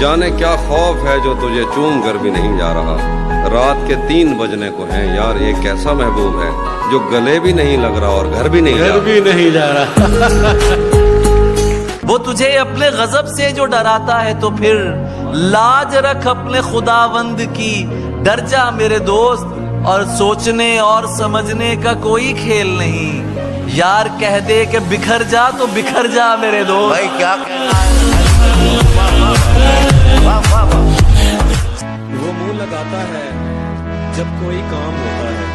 जाने क्या खौफ है जो तुझे चूम कर भी नहीं जा रहा। रात के 3 बजने को हैं यार, ये कैसा महबूब है जो गले भी नहीं लग रहा और घर भी नहीं जा रहा। वो तुझे अपने गजब से जो डराता है तो फिर लाज रख अपने खुदावंद की। डर जा मेरे दोस्त, और सोचने और समझने का कोई खेल नहीं। यार कह दे कि बिखर जा तो बिखर जा मेरे दोस्त। भाई क्या वो मुंह लगाता है जब कोई काम होता है।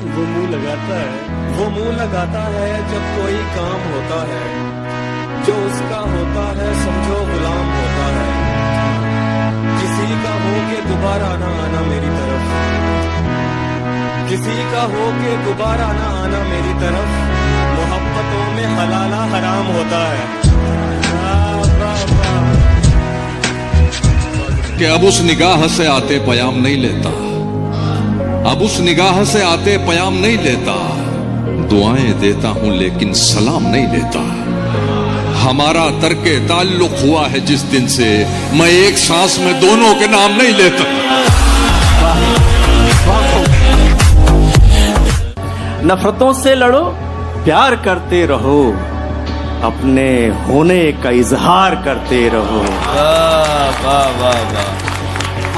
वो मुंह लगाता है जब कोई काम होता है। जो उसका होता है समझो गुलाम होता है। किसी का हो के दोबारा ना आना मेरी तरफ, किसी का हो के दोबारा ना आना मेरी तरफ। मोहब्बतों में हलाला हराम होता है। कि अब उस निगाह से आते पयाम नहीं लेता, अब उस निगाह से आते पयाम नहीं लेता। दुआएं देता हूं लेकिन सलाम नहीं लेता। हमारा तर्के ताल्लुक हुआ है जिस दिन से, मैं एक सांस में दोनों के नाम नहीं लेता। नफरतों से लड़ो, प्यार करते रहो, अपने होने का इजहार करते रहो।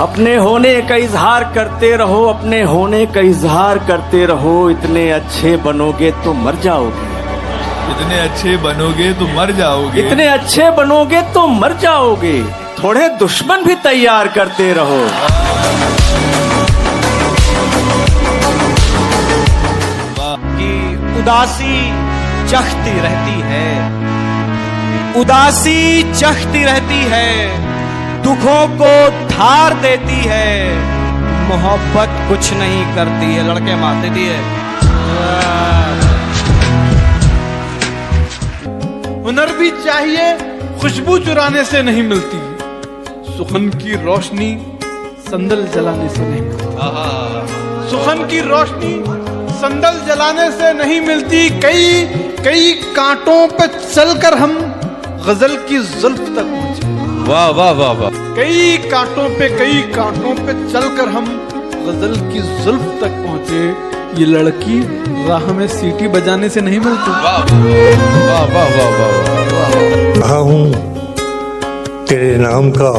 अपने होने का इजहार करते रहो, अपने होने का इजहार करते रहो। इतने अच्छे बनोगे तो मर जाओगे, इतने अच्छे बनोगे तो मर जाओगे, इतने अच्छे बनोगे तो मर जाओगे। थोड़े दुश्मन भी तैयार करते रहो। कि उदासी चखती रहती है, उदासी चखती रहती है, दुखों को धार देती है। मोहब्बत कुछ नहीं करती है, लड़के मार देती है। हुनर भी चाहिए, खुशबू चुराने से नहीं मिलती। सुखन की रोशनी संदल जलाने से नहीं मिलती। सुखन की रोशनी संदल जलाने से नहीं मिलती। कई कांटों पे चलकर हम गजल की जुल्फ तक पहुंचे। वाह वाह वाह वाह। कई कांटों पे चलकर हम गजल की जुल्फ तक पहुंचे। ये लड़की राह में सीटी बजाने से नहीं मिलती। वाह वाह वाह वाह वाह। रहा हूँ तेरे नाम का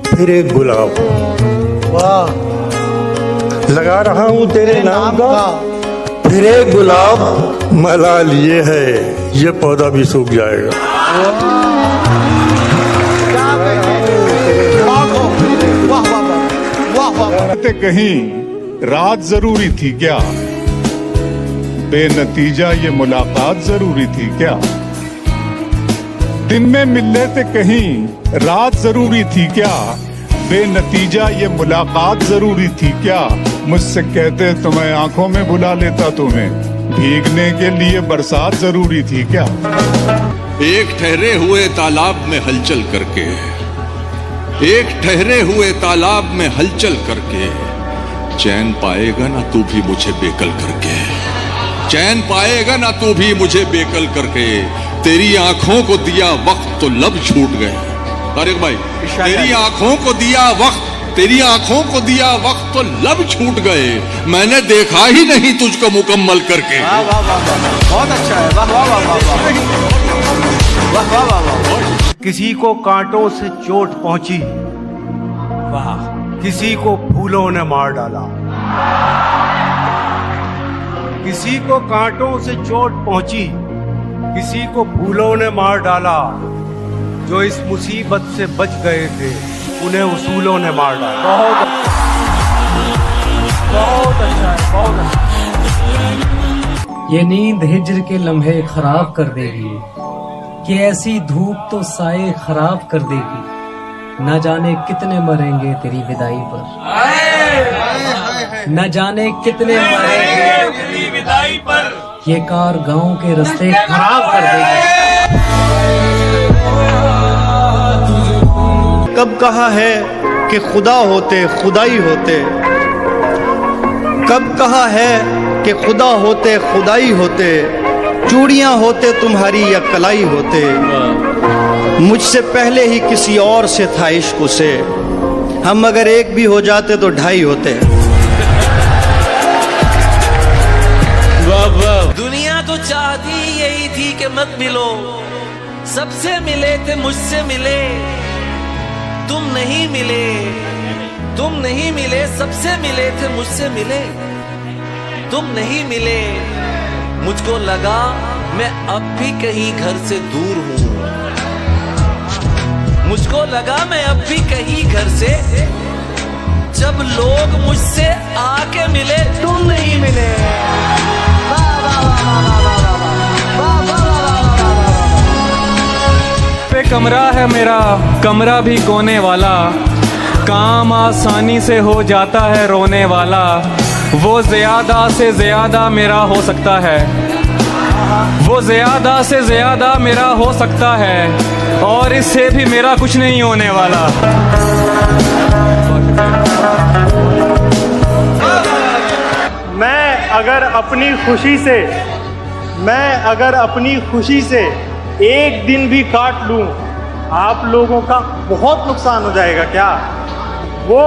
फिर एक गुलाब, वाह, लगा रहा हूँ तेरे नाम का फिर एक गुलाब। मलाल ये है ये पौधा भी सूख जाएगा। कहीं रात जरूरी थी क्या, बेनतीजा ये मुलाकात जरूरी थी क्या। दिन में मिल लेते कहीं रात जरूरी थी क्या, बेनतीजा ये मुलाकात जरूरी थी क्या। मुझसे कहते तो मैं आंखों में बुला लेता तुम्हें, भीगने के लिए बरसात जरूरी थी क्या। एक ठहरे हुए तालाब में हलचल करके, एक ठहरे हुए तालाब में हलचल करके, चैन पाएगा ना तू भी मुझे बेकल करके, चैन पाएगा ना तू भी मुझे बेकल करके। तेरी आंखों को दिया वक्त तो लब छूट गए। तारिक भाई, तेरी आंखों को दिया वक्त, तेरी आंखों को दिया वक्त तो लब छूट गए। मैंने देखा ही नहीं तुझको मुकम्मल करके। वाह वाह वाह वाह, बहुत अच्छा है। वाह वाह वाह वाह वाह वाह वाह वाह। किसी को कांटों से चोट पहुंची, वाह, किसी को फूलों ने मार डाला। किसी को कांटों से चोट पहुंची, किसी को फूलों ने मार डाला। जो इस मुसीबत से बच गए थे उन्हें उसूलों ने मार डाला। बहुत अच्छा है, बहुत अच्छा। ये नींद हिज्र के लम्हे खराब कर देगी, कि ऐसी धूप तो साए खराब कर देगी। न जाने कितने मरेंगे तेरी विदाई पर, न जाने कितने मरेंगे तेरी विदाई पर। ये कार गांव के रास्ते खराब कर देगी। कब कहा है कि खुदा होते खुदाई होते, कब कहा है कि खुदा होते खुदाई होते। चूड़ियां होते तुम्हारी या कलाई होते, मुझसे पहले ही किसी और से था इश्क उसे, हम अगर एक भी हो जाते तो ढाई होते। दुनिया तो चाहती यही थी कि मत मिलो, सबसे मिले थे मुझसे मिले, तुम नहीं मिले, तुम नहीं मिले, सबसे मिले थे मुझसे मिले, तुम नहीं मिले। मुझको लगा मैं अब भी कहीं घर से दूर हूं, मुझको लगा मैं अब भी कहीं घर से, जब लोग मुझसे आके मिले तुम नहीं मिले। पे कमरा है मेरा, कमरा भी कोने वाला, काम आसानी से हो जाता है रोने वाला, वो ज्यादा से ज्यादा मेरा हो सकता है, वो ज्यादा से ज्यादा मेरा हो सकता है, और इससे भी मेरा कुछ नहीं होने वाला। मैं अगर अपनी खुशी से एक दिन भी काट लूं, आप लोगों का बहुत नुकसान हो जाएगा क्या? वो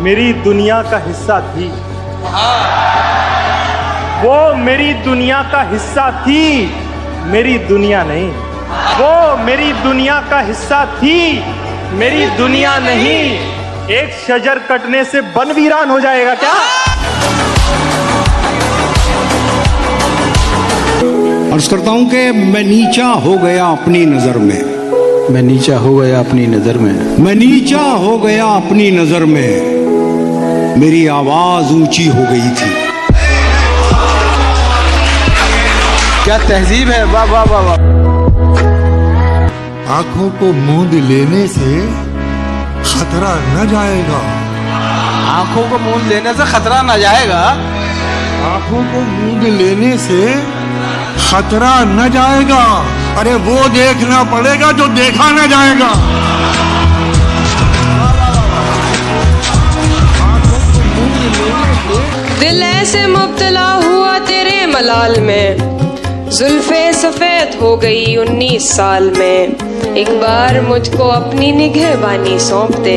मेरी दुनिया का हिस्सा थी, वो मेरी दुनिया का हिस्सा थी, मेरी दुनिया नहीं। वो मेरी दुनिया का हिस्सा थी, मेरी दुनिया नहीं। एक शजर कटने से बन वीरान हो जाएगा क्या? अर्ज करता हूं कि मैं नीचा हो गया अपनी नजर में, मैं नीचा हो गया अपनी नजर में, मैं नीचा हो गया अपनी नजर में, मेरी आवाज ऊंची हो गई थी। क्या तहजीब है, वाह वाह वाह वाह। आंखों को मूंद लेने से खतरा न जाएगा, आंखों को मूंद लेने से खतरा न जाएगा, आंखों को मूंद लेने से खतरा न जाएगा। अरे वो देखना पड़ेगा जो देखा न जाएगा। दिल ऐसे मुब्तला हुआ तेरे मलाल में, जुल्फे सफेद हो गई 19 साल में। एक बार मुझको अपनी निगहबानी सौंप दे,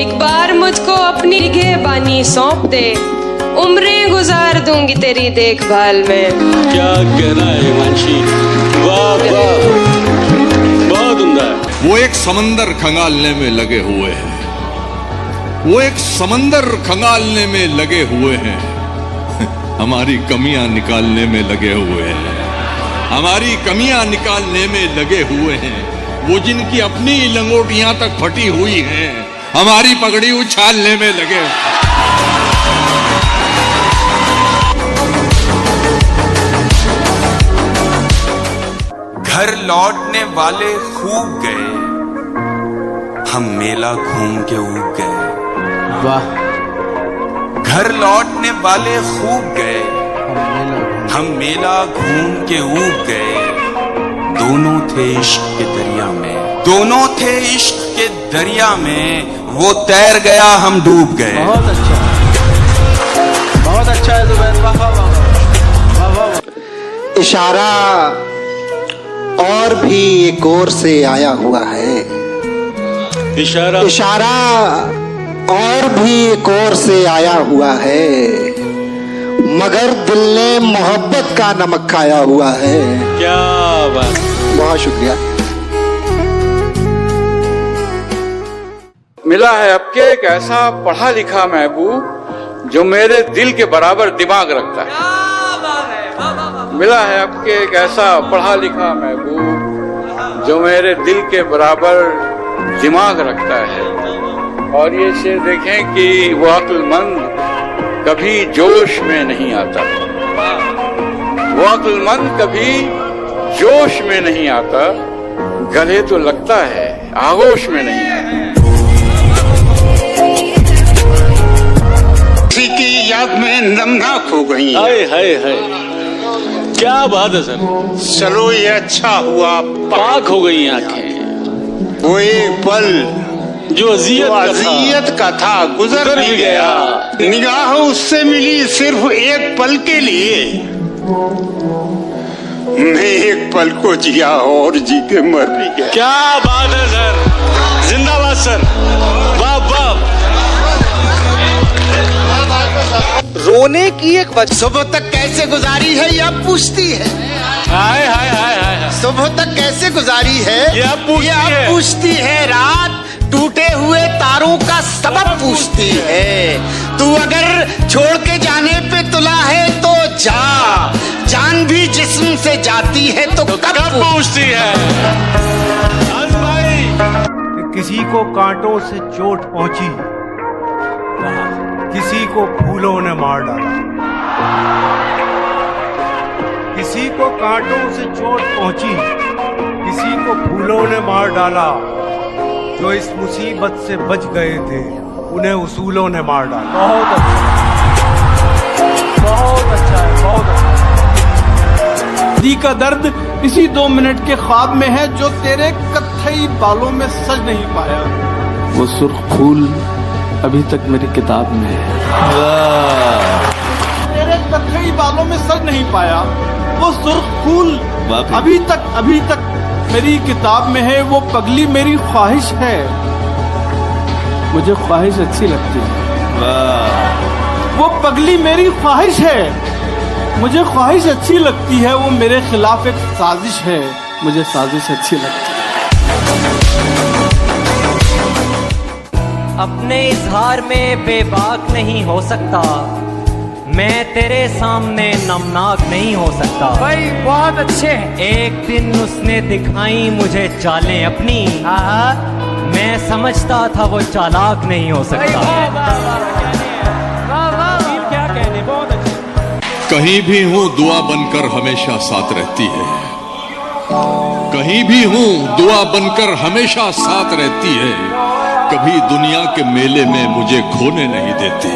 एक बार मुझको अपनी निगहबानी सौंप दे, उम्रें गुजार दूंगी तेरी देखभाल में। क्या कहना है हिमांशी, वाह वाह, बहुत उम्दा है। वो एक समंदर खंगालने में लगे हुए हैं, वो एक समंदर खंगालने में लगे हुए हैं, हमारी कमियां निकालने में लगे हुए हैं, हमारी कमियां निकालने में लगे हुए हैं। वो जिनकी अपनी लंगोटियां तक फटी हुई हैं, हमारी पगड़ी उछालने में लगे। घर लौटने वाले खूब गए, हम मेला घूम के ऊब गए। वाह। घर लौटने वाले खूब गए, हम मेला घूम के ऊब गए। दोनों थे इश्क के दरिया में, दोनों थे इश्क के दरिया में, वो तैर गया हम डूब गए। बहुत अच्छा, बहुत अच्छा है जुबैर, वाह वाह वाह वाह। इशारा और भी एक और से आया हुआ है, इशारा इशारा और भी एक और से आया हुआ है, मगर दिल ने मोहब्बत का नमक खाया हुआ है। क्या बात, बहुत शुक्रिया। मिला है आपके एक ऐसा पढ़ा लिखा महबूब जो मेरे दिल के बराबर दिमाग रखता है। मिला है आपके एक ऐसा पढ़ा लिखा महबूब जो मेरे दिल के बराबर दिमाग रखता है। और ये शेर देखें कि वो अक्लमंद कभी जोश में नहीं आता, वो अक्लमंद कभी जोश में नहीं आता, गले तो लगता है आगोश में नहीं आता। किसी की याद में नमनाक हो गई। हाय हाय हाय, क्या बात है सर। चलो ये अच्छा हुआ पाक हो गई आंखें, वो एक पल जो अजियत का था गुजर भी गया। निगाह उससे मिली सिर्फ एक पल के लिए, मैं एक पल को जिया और जी के मर गया। क्या बात है सर, जिंदाबाद सर, वाह वाह। रोने की एक वजह, सुबह तक कैसे गुजारी है यह पूछती है। हाय हाय हाय हाय, सुबह तक कैसे गुजारी है यह पूछती है। रात टूटे हुए तारों का सबब पूछती है। तू अगर छोड़ के जाने पे तुला है तो जा, जान भी जिस्म से जाती है तो कब पूछती है। कि किसी को कांटों से चोट पहुंची, किसी को फूलों ने मार डाला। किसी को कांटों से चोट पहुंची, किसी को फूलों ने मार डाला। जो इस मुसीबत से बच गए थे उन्हें उसूलों ने मार डाला। बहुत अच्छा है, बहुत अच्छा। दी का दर्द इसी 2 मिनट के ख्वाब में है जो तेरे कत्थई बालों में सज नहीं पाया। वो सुर्ख फूल अभी तक मेरी किताब में है। तेरे कत्थई बालों में सज नहीं पाया वो सुर्ख फूल अभी तक मेरी किताब में है। वो पगली मेरी ख्वाहिश है, मुझे ख्वाहिश अच्छी लगती है। वो पगली मेरी ख्वाहिश है, मुझे ख्वाहिश अच्छी लगती है। वो मेरे खिलाफ एक साजिश है, मुझे साजिश अच्छी लगती है। अपने इजहार में बेबाक नहीं हो सकता, मैं तेरे सामने नमनाक नहीं हो सकता। भाई बहुत अच्छे हैं। एक दिन उसने दिखाई मुझे चालें अपनी, मैं समझता था वो चालाक नहीं हो सकता। क्या कहने, बहुत अच्छे। कहीं भी हूं दुआ बनकर हमेशा साथ रहती है। कहीं भी हूं दुआ बनकर हमेशा साथ रहती है। कभी दुनिया के मेले में मुझे खोने नहीं देती।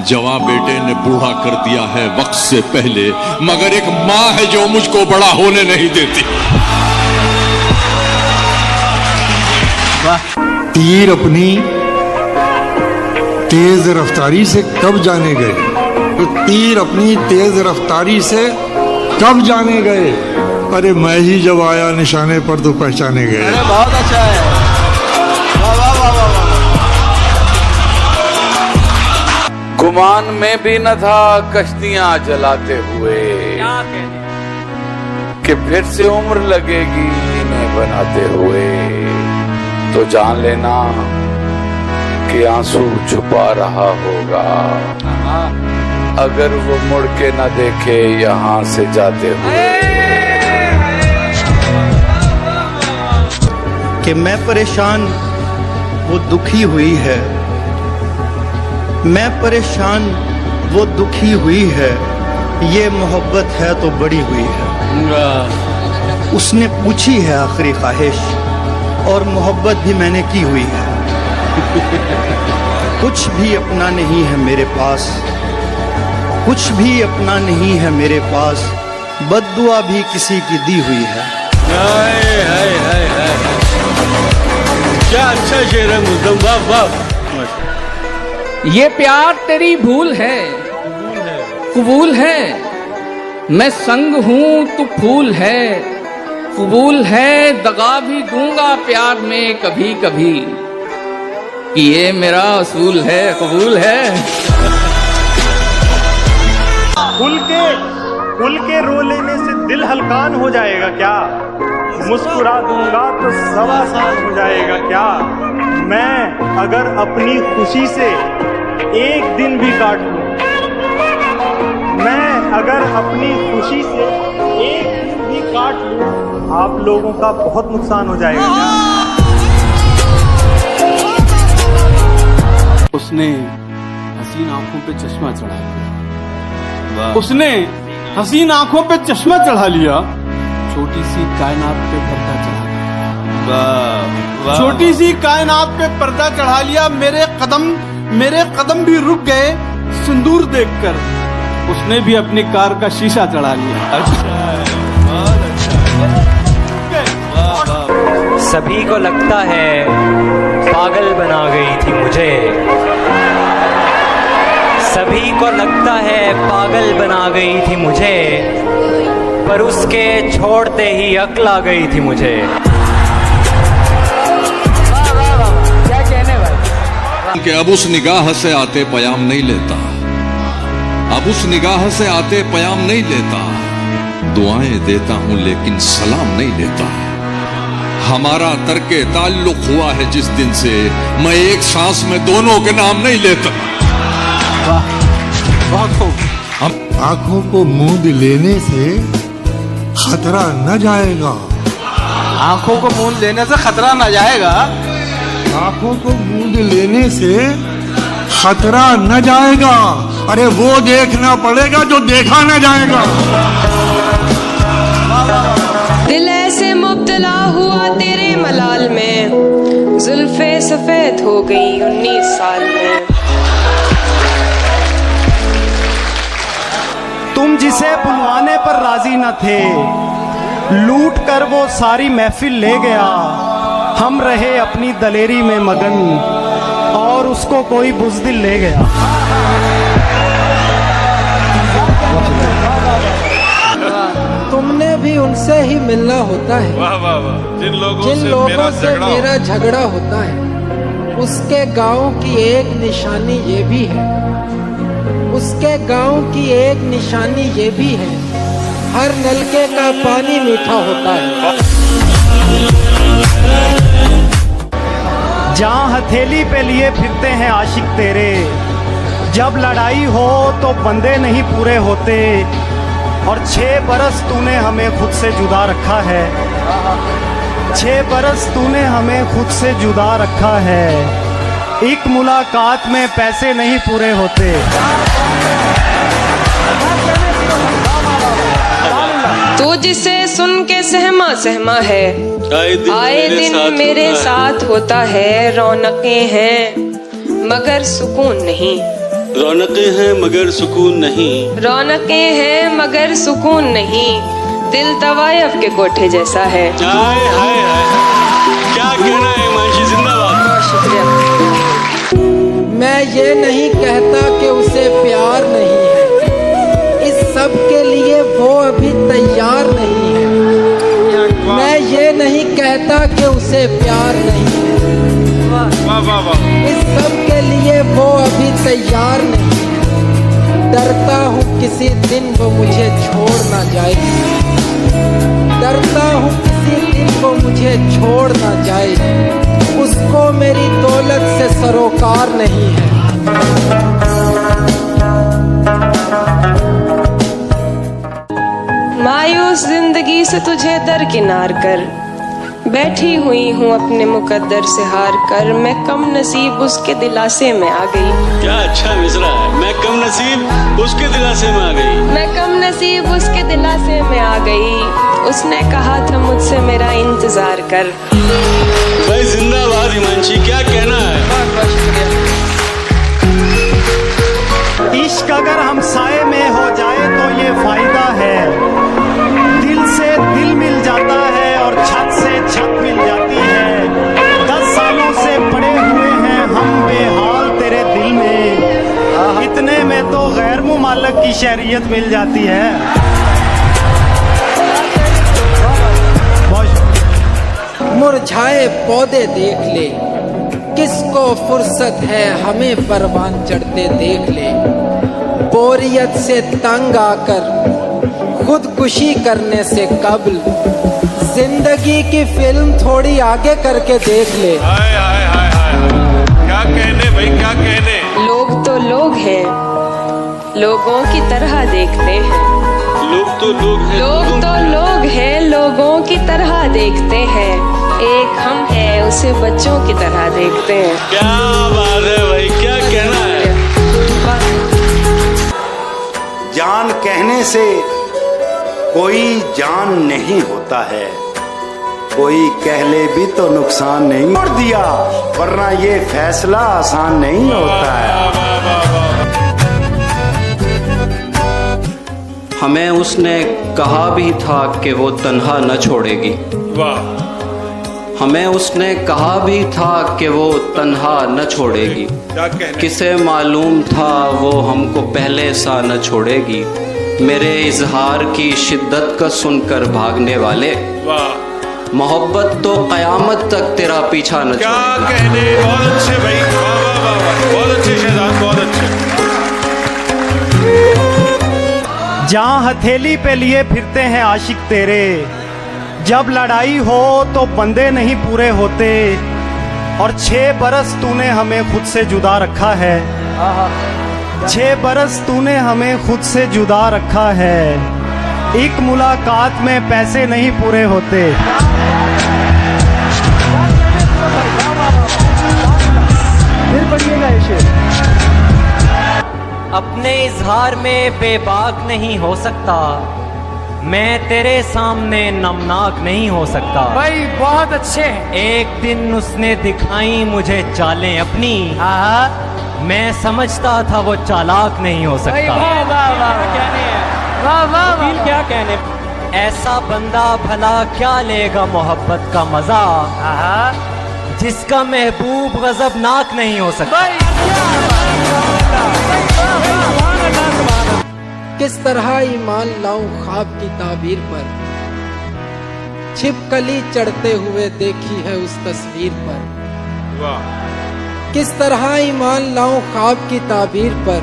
जवां बेटे ने बूढ़ा कर दिया है वक्त से पहले, मगर एक माँ है जो मुझको बड़ा होने नहीं देती। तीर अपनी तेज रफ्तारी से कब जाने गए, तो तीर अपनी तेज रफ्तारी से कब जाने गए। अरे मैं ही जब आया निशाने पर तो पहचाने गए। अरे बहुत अच्छा है, वाह वाह वाह वाह वाह। गुमान में भी न था कश्तियां जलाते हुए, कि फिर से उम्र लगेगी इन्हें बनाते हुए। तो जान लेना कि आंसू छुपा रहा होगा अगर वो मुड़ के न देखे यहाँ से जाते हुए। कि मैं परेशान वो दुखी हुई है, मैं परेशान वो दुखी हुई है। ये मोहब्बत है तो बड़ी हुई है। उसने पूछी है आखिरी ख्वाहिश, और मोहब्बत भी मैंने की हुई है। कुछ भी अपना नहीं है मेरे पास, कुछ भी अपना नहीं है मेरे पास। बद्दुआ भी किसी की दी हुई है। हाय हाय हाय हाय, क्या अच्छा शेर है मुल्ज़म, वाह वाह। ये प्यार तेरी भूल है, कबूल है। मैं संग हूँ तू फूल है, कबूल है। दगा भी दूंगा प्यार में कभी कभी, कि ये मेरा असूल है, कबूल है। खुल के रो लेने से दिल हल्कान हो जाएगा क्या। मुस्कुरा दूंगा तो सवा साल हो जाएगा क्या। मैं अगर अपनी खुशी से एक दिन भी काट लूं, मैं अगर अपनी खुशी से एक दिन भी काट लूं, आप लोगों का बहुत नुकसान हो जाएगा। उसने हसीन आंखों पे चश्मा चढ़ा लिया, उसने हसीन आंखों पे चश्मा चढ़ा लिया। छोटी सी कायनात पे पर्दा चढ़ा लिया, छोटी सी कायनात पे पर्दा चढ़ा लिया। मेरे कदम भी रुक गए सिंदूर देखकर। उसने भी अपनी कार का शीशा चढ़ा लिया। अच्छा, बहुत अच्छा। सभी को लगता है पागल बना गई थी मुझे, सभी को लगता है पागल बना गई थी मुझे। पर उसके छोड़ते ही अक्ल आ गई थी मुझे। क्या कहने भाई कि अब उस निगाह से आते पयाम नहीं लेता, अब उस निगाह से आते पयाम नहीं लेता, दुआएं देता हूं लेकिन सलाम नहीं लेता। हमारा तर्के ताल्लुक हुआ है जिस दिन से, मैं एक सांस में दोनों के नाम नहीं लेता। बहुत खूब। आंखों को मूंद लेने से खतरा न जाएगा, आंखों को मूंद लेने से खतरा न जाएगा, आंखों को मूंद लेने से खतरा न जाएगा। अरे वो देखना पड़ेगा जो देखा न जाएगा। दिल ऐसे मुब्तला हुआ तेरे मलाल में, जुल्फे सफेद हो गई 19 साल में। तुम जिसे बुलवाने पर राजी न थे, लूट कर वो सारी महफिल ले गया। हम रहे अपनी दलेरी में मगन और उसको कोई बुज़दिल ले गया। तुमने भी उनसे ही मिलना होता है। वाह वाह वाह। जिन लोगों से मेरा झगड़ा होता है, उसके गांव की एक निशानी ये भी है, उसके गांव की एक निशानी ये भी है, हर नलके का पानी मीठा होता है। जहाँ हथेली पे लिए फिरते हैं आशिक तेरे, जब लड़ाई हो तो बंदे नहीं पूरे होते। और 6 बरस तूने हमें खुद से जुदा रखा है, 6 बरस तूने हमें खुद से जुदा रखा है। एक मुलाकात में पैसे नहीं पूरे होते। तू जिसे सुन के सहमा सहमा है, आए दिन मेरे साथ होता है। रौनकें हैं मगर सुकून नहीं, रौनकें हैं मगर सुकून नहीं, रौनकें हैं मगर सुकून नहीं। दिल तवायफ के कोठे जैसा है। हाय हाय हाय, क्या कहना है हिमांशी, जिंदाबाद। बहुत शुक्रिया। मैं ये नहीं कहता कि उसे प्यार नहीं है, इस सब के लिए वो अभी तैयार नहीं है। मैं ये नहीं कहता कि उसे प्यार नहीं है, इस सब के लिए वो अभी तैयार नहीं है। डरता हूँ किसी दिन वो मुझे छोड़ ना जाए, डरता हूँ किसी दिन वो मुझे छोड़ ना जाए। उसको मेरी दौलत से सरोकार नहीं है। मायूस जिंदगी से तुझे दरकिनार कर, बैठी हुई हूँ अपने मुकद्दर से हार कर। मैं कम नसीब उसके दिलासे में आ गई। क्या अच्छा मिसरा है, मैं कम नसीब उसके दिलासे में आ गई, मैं कम नसीब उसके दिलासे में आ गई। उसने कहा था मुझसे मेरा इंतजार कर। भाई जिंदाबाद हिमांशी, क्या कहना है। इश्क अगर हम साए में हो जाए तो ये फायदा है, दिल से दिल मिल जाता है और छत से छत मिल जाती है। 10 सालों से पड़े हुए हैं हम बेहाल तेरे दिल में, इतने में तो गैर मुमालक की शहरियत मिल जाती है। मुरझाए पौधे देख ले, किसको फुर्सत है हमें परवान चढ़ते देख ले। बोरियत से तंग आकर खुदकुशी करने से कबल जिंदगी की फिल्म थोड़ी आगे करके देख ले। हाय हाय हाय हाय, क्या कहने भाई, क्या कहने। लोग तो लोग हैं, लोगों की तरह देखते हैं। लोग तो लोग हैं, लोग तो लोग हैं, लोगों की तरह देखते हैं। एक हम हैं, उसे बच्चों की तरह देखते हैं। क्या बात है भाई, क्या कहना है। जान कहने से कोई जान नहीं होता है, कोई कह ले भी तो नुकसान नहीं। छोड़ दिया वरना ये फैसला आसान नहीं होता है। हमें उसने कहा भी था कि वो तन्हा न छोड़ेगी। वाह। हमें उसने कहा भी था कि वो तन्हा न छोड़ेगी। किसे मालूम था वो हमको पहले सा न छोड़ेगी। मेरे इजहार की शिद्दत का सुनकर भागने वाले, मोहब्बत तो कयामत तक तेरा पीछा न क्या छोड़ेगी। कहने, बहुत अच्छे भाई, वाह वाह वाह वाह, बहुत अच्छे शहजाद, बहुत अच्छे। जहाँ हथेली पे लिए फिरते हैं आशिक तेरे, जब लड़ाई हो तो बंदे नहीं पूरे होते, और 6 बरस तूने हमें खुद से जुदा रखा है। 6 बरस तूने हमें खुद से जुदा रखा है, एक मुलाकात में पैसे नहीं पूरे होते। फिर पढ़िएगा ये शेर। अपने इजहार में बेबाक नहीं हो सकता, मैं तेरे सामने नमनाक नहीं हो सकता। भाई बहुत अच्छे। एक दिन उसने दिखाई मुझे चालें अपनी, मैं समझता था वो चालाक नहीं हो सकता। वकील क्या कहने, ऐसा बंदा भला क्या लेगा मोहब्बत का मजा, जिसका महबूब गजबनाक नहीं हो सकता। किस तरह ईमान लाऊं ख्वाब की ताबीर पर, छिपकली चढ़ते हुए देखी है उस तस्वीर पर। किस तरह ईमान लाऊं ख्वाब की ताबीर पर,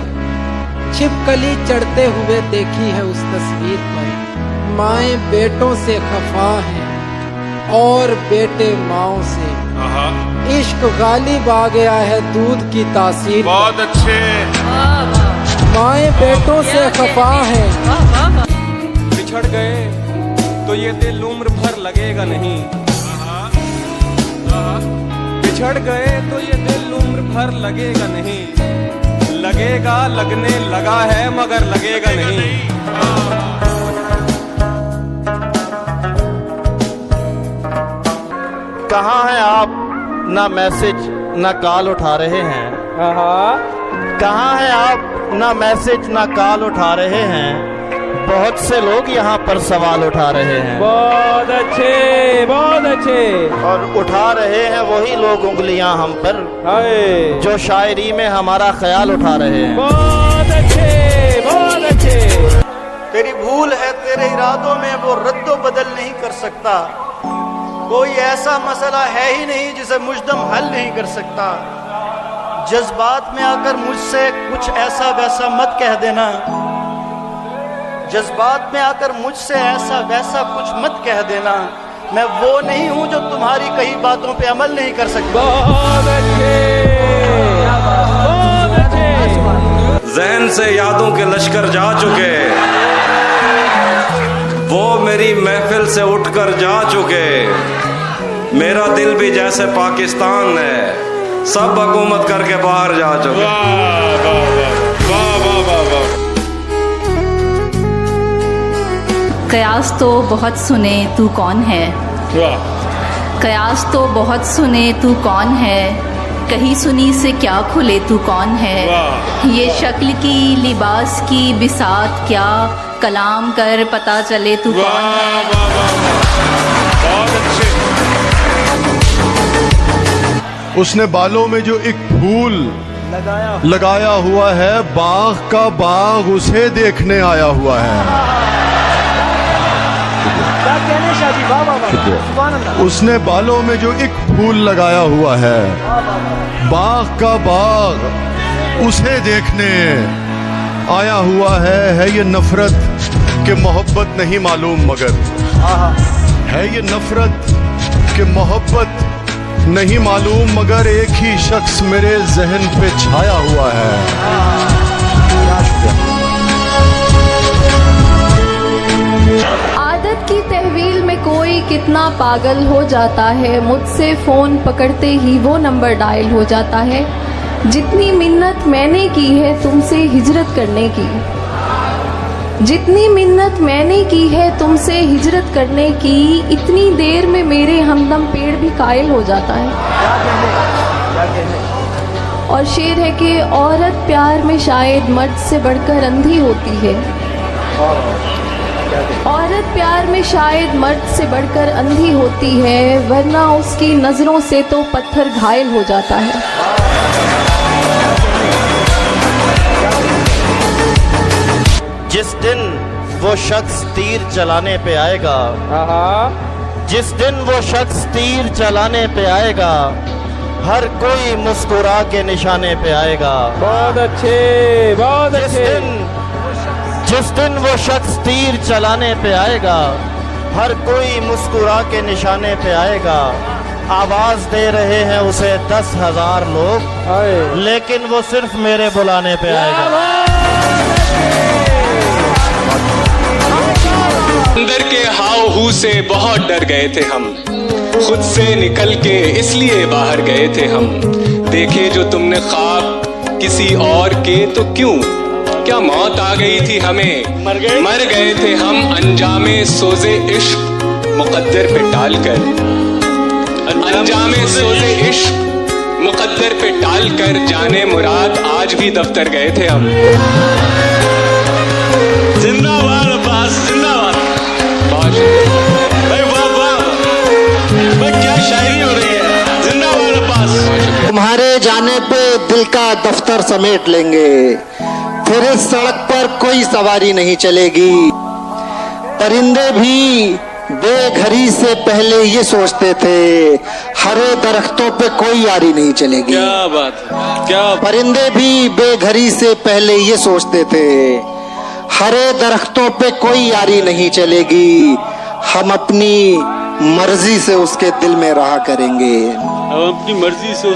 छिपकली चढ़ते हुए देखी है उस तस्वीर पर। माएँ बेटों से खफा हैं और बेटे माओं से, इश्क गालिब आ गया है दूध की तासीर। बहुत अच्छे। माएँ बेटों से खफा हैं। बिछड़ गए तो ये दिल उम्र भर लगेगा नहीं, बिछड़ गए तो ये दिल उम्र भर लगेगा नहीं, लगेगा, लगने लगा है मगर लगेगा नहीं। कहाँ हैं आप, ना मैसेज ना कॉल उठा रहे हैं। कहाँ हैं आप, ना मैसेज ना कॉल उठा रहे हैं। बहुत से लोग यहाँ पर सवाल उठा रहे हैं। बहुत अच्छे, बहुत अच्छे। और उठा रहे हैं वही लोग उंगलियां हम पर, जो शायरी में हमारा ख्याल उठा रहे हैं। बहुत अच्छे, बहुत अच्छे। तेरी भूल है तेरे इरादों में, वो रद्दो बदल नहीं कर सकता। कोई ऐसा मसला है ही नहीं जिसे मुजदम हल नहीं कर सकता। जज्बात में आकर मुझसे कुछ ऐसा वैसा मत कह देना, जज्बात में आकर मुझसे ऐसा वैसा कुछ मत कह देना। मैं वो नहीं हूं जो तुम्हारी कई बातों पे अमल नहीं कर सकता। बहुत अच्छे, बहुत अच्छे। जहन से यादों के लश्कर जा चुके, वो मेरी महफिल से उठकर जा चुके। मेरा दिल भी जैसे पाकिस्तान है, सब हुकूमत करके बाहर जा चुके। कयास तो बहुत सुने तू कौन है, कयास तो बहुत सुने तू कौन है, कहीं सुनी से क्या खुले तू कौन है। ये शक्ल की लिबास की बिसात क्या, कलाम कर पता चले तू कौन है। उसने बालों में जो एक फूल लगाया हुआ है, बाग का बाग उसे देखने आया हुआ है। क्या कहने शादी, वाह वाह वाह, सुभान अल्लाह। उसने बालों में जो एक फूल लगाया हुआ है, बाग का बाग उसे देखने आया हुआ है ये नफरत कि मोहब्बत नहीं मालूम मगर, है ये नफरत कि मोहब्बत नहीं मालूम मगर, एक ही शख्स मेरे जहन पे छाया हुआ है। आदत की तहवील में कोई कितना पागल हो जाता है, मुझसे फोन पकड़ते ही वो नंबर डायल हो जाता है। जितनी मिन्नत मैंने की है तुमसे हिजरत करने की, जितनी मिन्नत मैंने की है तुमसे हिजरत करने की, इतनी देर में मेरे हमदम पेड़ भी कायल हो जाता है। और शेर है कि औरत प्यार में शायद मर्द से बढ़कर अंधी होती है, औरत प्यार में शायद मर्द से बढ़कर अंधी होती है, वरना उसकी नजरों से तो पत्थर घायल हो जाता है। जिस दिन वो शख्स तीर चलाने पे आएगा, जिस दिन वो शख्स तीर चलाने पे आएगा, हर कोई मुस्कुरा के निशाने पे आएगा। बहुत अच्छे, बहुत अच्छे। जिस दिन वो शख्स तीर चलाने पे आएगा, हर कोई मुस्कुरा के निशाने पे आएगा। आवाज दे रहे हैं उसे 10,000 लोग, लेकिन वो सिर्फ मेरे बुलाने पे आएगा। अंदर के हाव हू से बहुत डर गए थे हम, खुद से निकल के इसलिए बाहर गए थे हम। देखे जो तुमने ख्वाब किसी और के तो क्यों, क्या मौत आ गई थी हमें, मर गए थे हम अंजामे सोजे इश्क मुकद्दर पे टालकर, अंजामे सोजे इश्क मुकद्दर पे टालकर, जाने मुराद आज भी दफ्तर गए थे हम। जिंदाबाद अब्बास, जिंदाबाद। भाई वाह वाह, भाई क्या शायरी हो रही है। जिंदाबाद अब्बास। तुम्हारे जाने पे दिल का दफ्तर समेट लेंगे, फिर इस सड़क पर कोई सवारी नहीं चलेगी। परिंदे भी बेघरी से पहले ये सोचते थे, हरे दरख्तों पे कोई यारी नहीं चलेगी। क्या बात है, क्या। परिंदे भी बेघरी से पहले ये सोचते थे, हरे दरख्तों पे कोई यारी नहीं चलेगी। हम अपनी मर्जी से उसके दिल में रहा करेंगे, अपनी मर्जी से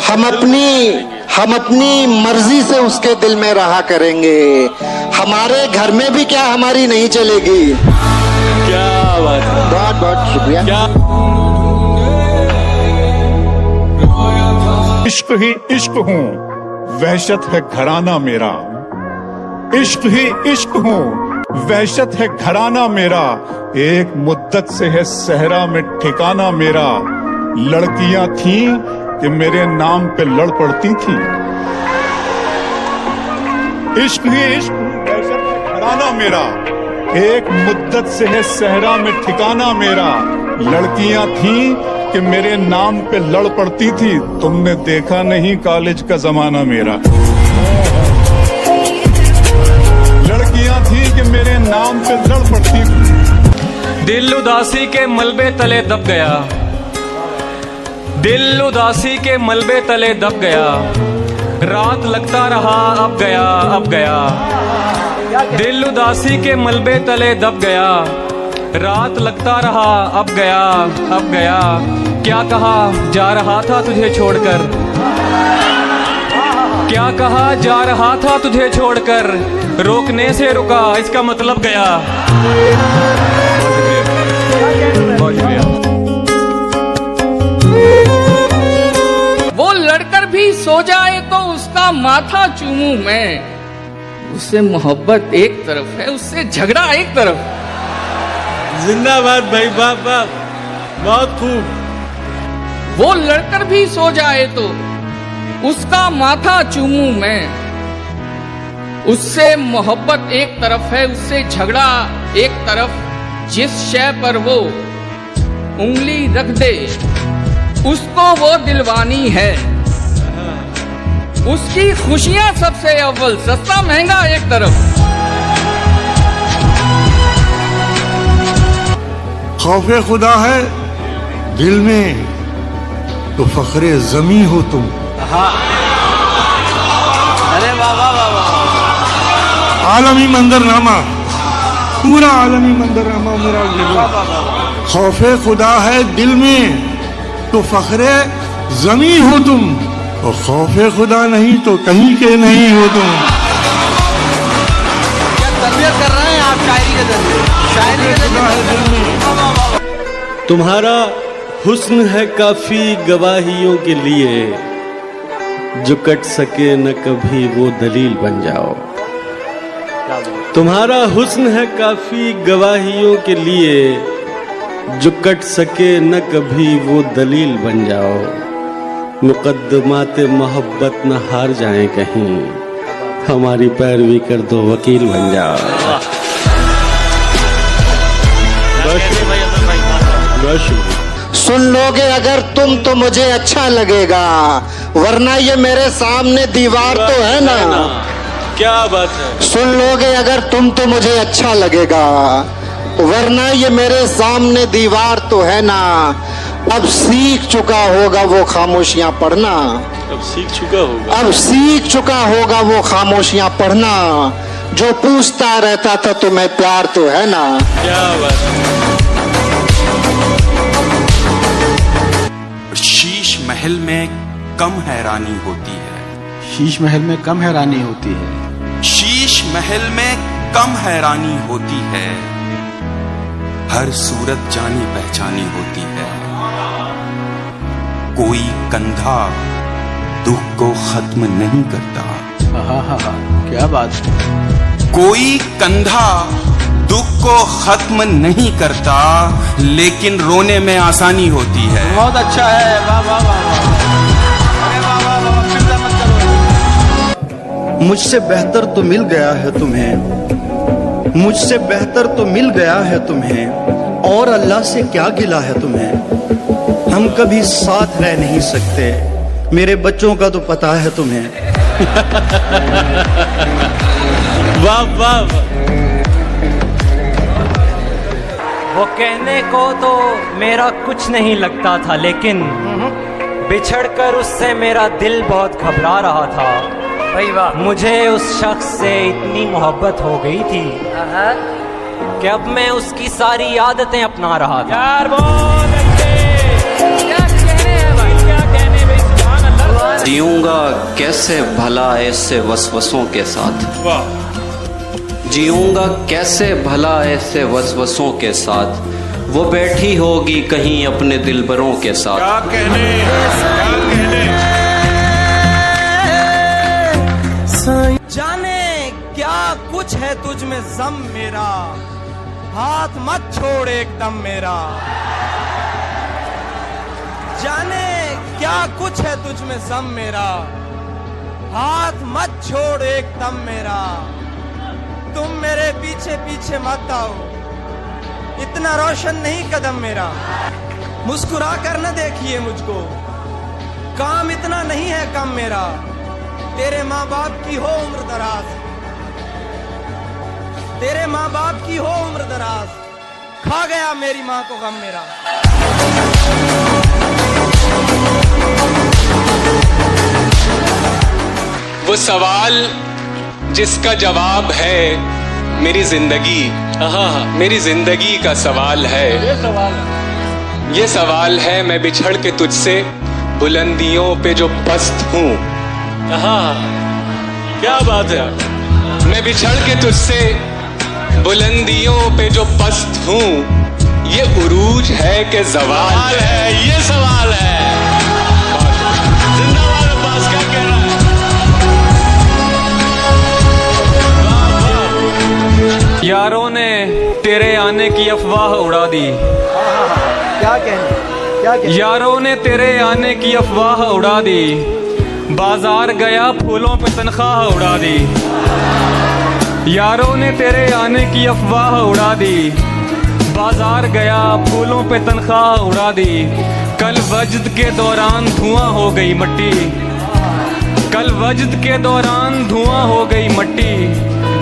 हम अपनी मर्जी से उसके दिल में रहा करेंगे। हमारे घर में भी क्या हमारी नहीं चलेगी। क्या बात है, बहुत बहुत शुक्रिया। इश्क ही इश्क हूँ, वहशत है घराना मेरा। इश्क ही इश्क हूँ, वहशत है घराना मेरा। एक मुद्दत से है सहरा में ठिकाना मेरा। लड़कियां थीं कि मेरे नाम पे लड़ पड़ती थी। इश्क ही इश्क हूँ, वहशत है घराना मेरा। एक मुद्दत से है सहरा में ठिकाना मेरा। लड़कियां थीं कि मेरे नाम पे लड़ पड़ती थी। तुमने देखा नहीं कॉलेज का जमाना मेरा। लड़कियां थी कि मेरे नाम पे लड़ पड़ती थी। दिल उदासी के मलबे तले दब गया, दिल उदासी के मलबे तले दब गया। रात लगता रहा अब गया, अब गया। दिल उदासी के मलबे तले दब गया। रात लगता रहा अब गया, अब गया। क्या कहा जा रहा था तुझे छोड़कर, क्या कहा जा रहा था तुझे छोड़कर। रोकने से रुका इसका मतलब गया। वो लड़कर भी सो जाए तो उसका माथा चूमूं मैं। उससे मोहब्बत एक तरफ है, उससे झगड़ा एक तरफ। जिंदाबाद भाई, बाप बाप, बहुत खूब। वो लड़कर भी सो जाए तो उसका माथा चूमूं मैं। उससे मोहब्बत एक तरफ है, उससे झगड़ा एक तरफ। जिस शय पर वो उंगली रख दे उसको वो दिलवानी है। उसकी खुशियां सबसे अव्वल, सस्ता महंगा एक तरफ। खौफे खुदा है दिल में तो फखरे जमी हो तुम। अरे वाह वाह वाह वाह। आलमी मंजरनामा, पूरा आलमी मंजरनामा मेरा खौफे खुदा है दिल में तो फखरे जमी हो तुम, और खौफे खुदा नहीं तो कहीं के नहीं हो तुम। क्या तरबियत कर रहे हैं आप शायरी के जरिए, शायरी के जरिए। तुम्हारा हुस्न है काफी गवाहियों के लिए, जो कट सके न कभी वो दलील बन जाओ। तुम्हारा हुस्न है काफी गवाहियों के लिए, जो कट सके न कभी वो दलील बन जाओ। मुकद्दमाते मोहब्बत न हार जाएं कहीं, हमारी पैरवी कर दो वकील बन जाओ। सुन लोगे अगर तुम तो मुझे अच्छा लगेगा, वरना ये मेरे सामने दीवार तो है ना। क्या बात है। सुन लोगे अगर तुम तो मुझे अच्छा लगेगा, वरना ये मेरे सामने दीवार तो है ना, अब सीख चुका होगा वो खामोशियां पढ़ना। अब सीख चुका होगा। अब सीख चुका होगा वो खामोशियां पढ़ना, जो पूछता रहता था तुम्हें प्यार तो है ना। क्या बात है। शीश महल में कम हैरानी होती है। शीश महल में कम हैरानी होती है। शीश महल में कम हैरानी होती है, हर सूरत जानी पहचानी होती है। कोई कंधा दुख को खत्म नहीं करता। क्या बात। कोई कंधा दुख को खत्म नहीं करता, लेकिन रोने में आसानी होती है। बहुत अच्छा है। वाह वाह वाह। मुझसे बेहतर तो मिल गया है तुम्हें, मुझसे बेहतर तो मिल गया है तुम्हें, और अल्लाह से क्या गिला है तुम्हें। हम कभी साथ रह नहीं सकते, मेरे बच्चों का तो पता है तुम्हें। वाह वाह। वो कहने को तो मेरा कुछ नहीं लगता था, लेकिन बिछड़कर उससे मेरा दिल बहुत घबरा रहा था। मुझे उस शख्स से इतनी मोहब्बत हो गई थी कि अब मैं उसकी सारी आदतें अपना रहा था। यार बहुत जीऊंगा कैसे भला ऐसे वसवसों के साथ। जीऊंगा कैसे भला ऐसे वसवसों के साथ, वो बैठी होगी कहीं अपने दिलबरों के साथ। क्या कहने। जाने क्या कुछ है तुझ में ज़म मेरा, हाथ मत छोड़ एकदम मेरा। जाने क्या कुछ है तुझ में ज़म मेरा, हाथ मत छोड़ एकदम मेरा। तुम मेरे पीछे पीछे मत आओ, इतना रोशन नहीं कदम मेरा। मुस्कुरा कर न देखिए मुझको, काम इतना नहीं है कम मेरा। तेरे माँ बाप की हो उम्र दराज, तेरे माँ बाप की हो उम्र दराज, खा गया मेरी माँ को गम मेरा। वो सवाल जिसका जवाब है मेरी जिंदगी, मेरी जिंदगी का सवाल है। ये सवाल है मैं बिछड़ के तुझसे बुलंदियों पे जो पस्त हूँ। क्या बात है। मैं बिछड़ के तुझसे बुलंदियों पे जो पस्त हूँ, ये उरूज है कि ज़वाल है। ये सवाल है। जिंदाबाद अब्बास, क्या कह रहा है। यारों ने तेरे आने की अफवाह उड़ा दी। क्या कहने। यारों ने तेरे आने की अफवाह उड़ा दी, बाजार गया फूलों पे तनख्वाह उड़ा दी। यारों ने तेरे आने की अफवाह उड़ा दी, बाजार गया फूलों पे तनख्वाह उड़ा दी। कल वजद के दौरान धुआं हो गई मट्टी, कल वजद के दौरान धुआं हो गई मट्टी।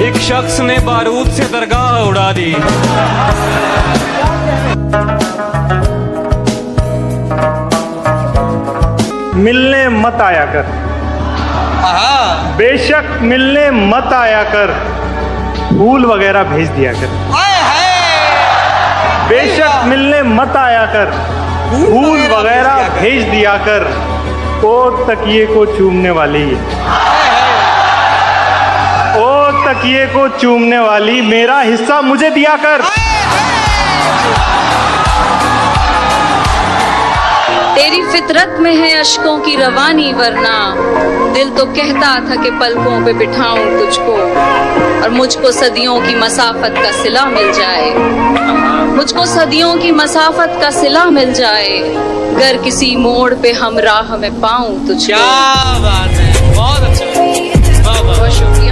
एक शख्स ने बारूद से दरगाह उड़ा दी। मिलने मत आया कर, बेशक मिलने मत आया कर, फूल वगैरह भेज दिया कर। बेशक मिलने मत आया कर, फूल वगैरह भेज दिया कर। ओ तकिए को चूमने वाली, ओ तकिए को चूमने वाली, मेरा हिस्सा मुझे दिया कर। तेरी फितरत में है अश्कों की रवानी, वरना दिल तो कहता था कि पलकों पे बिठाऊं तुझको, और मुझको सदियों की मसाफत का सिला मिल जाए। मुझको सदियों की मसाफत का सिला मिल जाए, गर किसी मोड़ पे हम राह में पाऊं तुझको। क्या बात है। बहुत अच्छा। बहुत शुक्रिया।